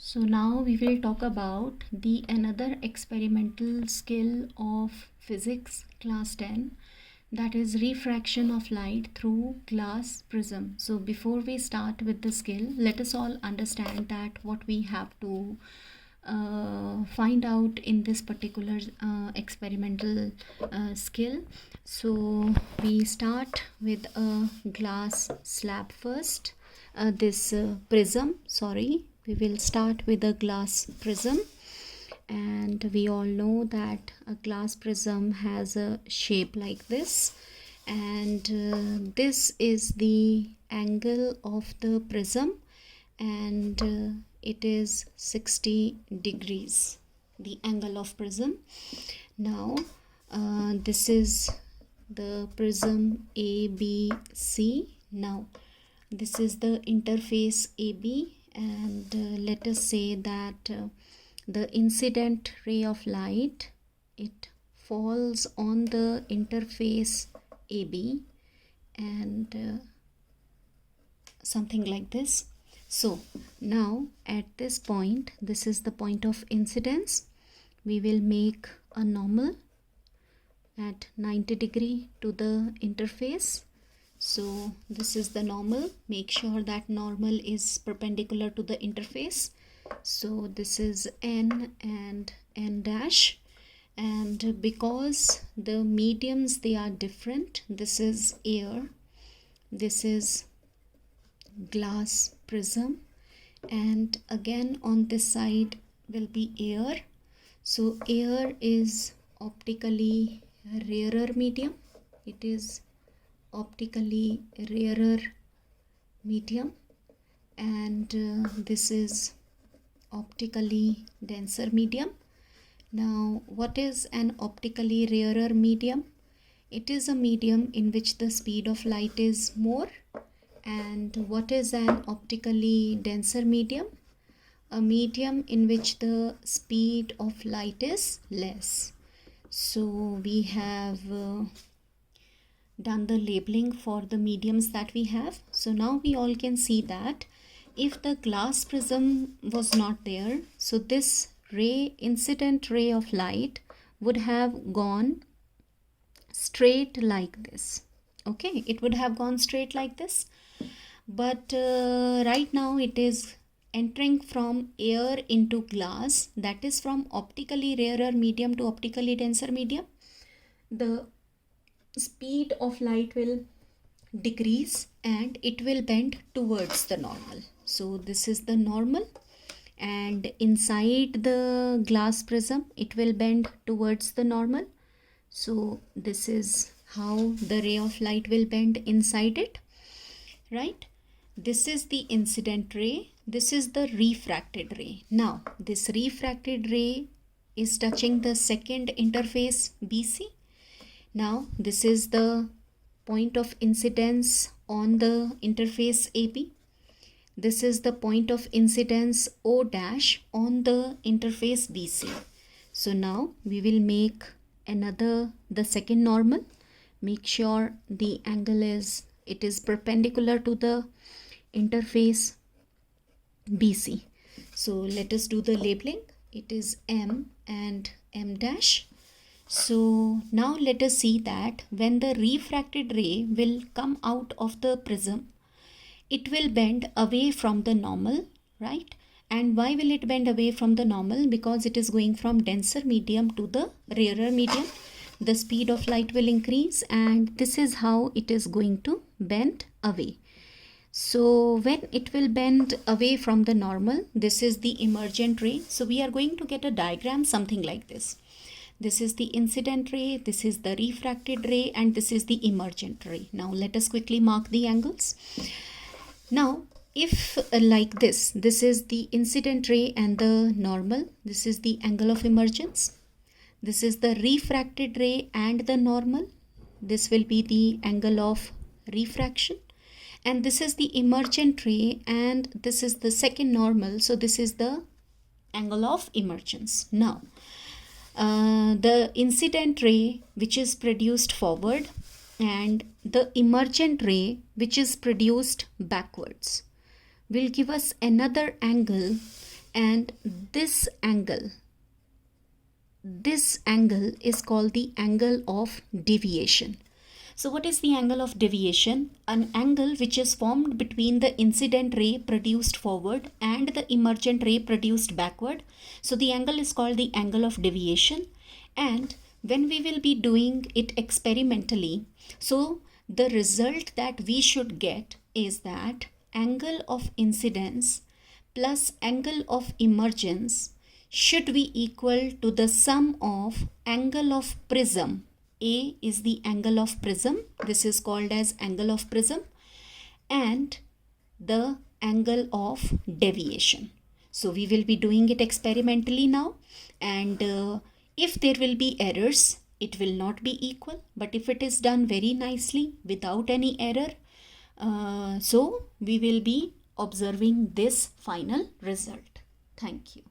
So now we will talk about the another experimental skill of physics class 10, that is refraction of light through glass prism. So before we start with the skill, let us all understand that what we have to find out in this particular experimental skill. So we start with a glass slab first. This prism, we will start with a glass prism, and we all know that a glass prism has a shape like this, and this is the angle of the prism, and it is 60 degrees, the angle of prism. Now this is the prism ABC. Now this is the interface AB, and let us say that the incident ray of light, it falls on the interface AB, and something like this. So now at this point, this is the point of incidence. We will make a normal at 90 degree to the interface. So this is the normal. Make sure that normal is perpendicular to the interface. So this is N and N dash, and because the mediums, they are different, this is air, this is glass prism, and again on this side will be air. So air is optically rarer medium. It is optically rarer medium, and this is optically denser medium. Now what is an optically rarer medium? It is a medium in which the speed of light is more. And what is an optically denser medium? A medium in which the speed of light is less. So we have done the labeling for the mediums that we have. So now we all can see that if the glass prism was not there, so this ray, incident ray of light, would have gone straight like this. Okay, it would have gone straight like this. But right now it is entering from air into glass, that is from optically rarer medium to optically denser medium. The speed of light will decrease and it will bend towards the normal. So this is the normal, and inside the glass prism it will bend towards the normal. So this is how the ray of light will bend inside it, right? This is the incident ray, this is the refracted ray. Now this refracted ray is touching the second interface BC. Now this is the point of incidence on the interface AB. This is the point of incidence O dash on the interface BC. So now we will make the second normal. Make sure the angle is perpendicular to the interface BC. So let us do the labeling. It is M and M dash. So now let us see that when the refracted ray will come out of the prism, it will bend away from the normal, right? And why will it bend away from the normal? Because it is going from denser medium to the rarer medium. The speed of light will increase, and this is how it is going to bend away. So when it will bend away from the normal, this is the emergent ray. So we are going to get a diagram something like this. This is the incident ray, this is the refracted ray, and this is the emergent ray. Now let us quickly mark the angles. Now if like this is the incident ray and the normal, this is the angle of emergence. This is the refracted ray and the normal, this will be the angle of refraction. And this is the emergent ray and this is the second normal, so this is the angle of emergence. Now the incident ray which is produced forward and the emergent ray which is produced backwards will give us another angle and this angle is called the angle of deviation. So what is the angle of deviation? An angle which is formed between the incident ray produced forward and the emergent ray produced backward. So the angle is called the angle of deviation, and when we will be doing it experimentally, so the result that we should get is that angle of incidence plus angle of emergence should be equal to the sum of angle of prism. A is the angle of prism. This is called as angle of prism, and the angle of deviation. So we will be doing it experimentally now, and if there will be errors, it will not be equal. But if it is done very nicely without any error, so we will be observing this final result. Thank you.